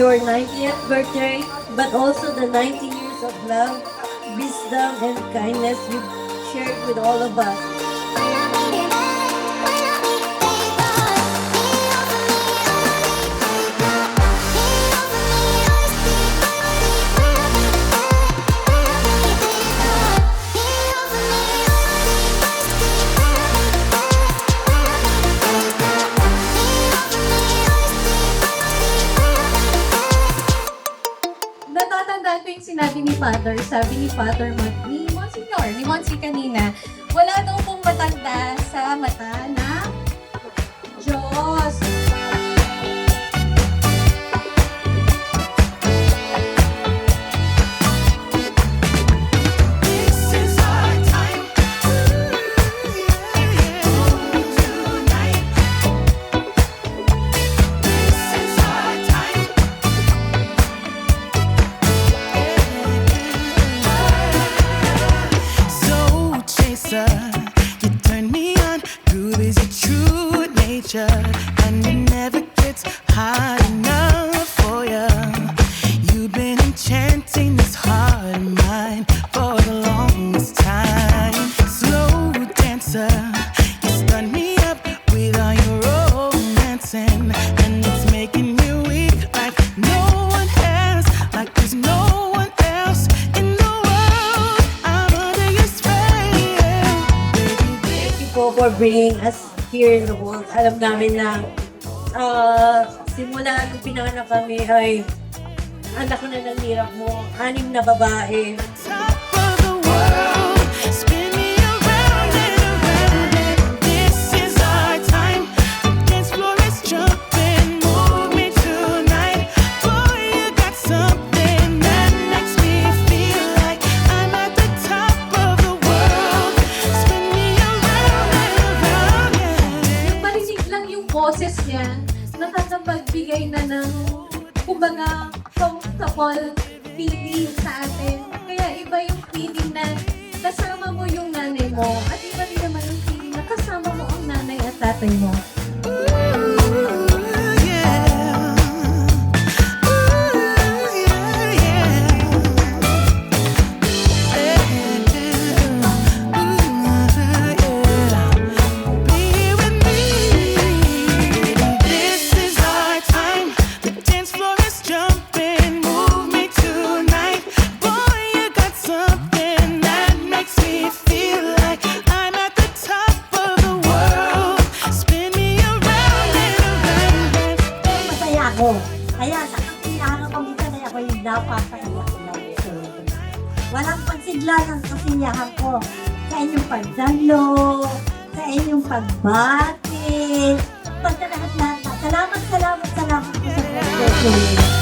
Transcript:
your 90th birthday, but also the 90 years of love, wisdom, and kindness you've shared with all of us. Natatandaan ko yung sinabi ni Father, sabi ni Father ni Monsignor, ni Monsi kanina, wala daw pong matanda sa mata ng Diyos. You turn me on, groove is your true nature, and it never gets hard enough for you. You've been enchanting this heart of mine for the longest time. Slow dancer, you stun me up with all your romancing, and it's making me weak like no one else, like there's no one else in the world. I'm under your spell. Thank you po for bringing us here in the world. Alam namin na simula nung pinanganak kami ay anak na ng hirap mo, 6 na babae. Top of the world, spin me around and around. This is our time. The dance floor is jumping, move me tonight. Boy, you got something that makes me feel like I'm at the top of the world. Spin me around and around, yeah. Yung marinig lang yung boses niya, nakakapagbigay na ng, kumbaga, comfortable feeling sa atin. Kaya iba yung feeling na kasama mo yung nanay mo, at iba rin naman yung feeling na kasama mo ang nanay at tatay mo. Masaya ako. Kaya sa kasiyahan ng pamilya ay ako yung napapaiyak ko na ito. Walang pagsigla ng kasiyahan ko sa inyong pagdalo, sa inyong pagbati, pagkalahat-lahat. Salamat po sa pagdalo.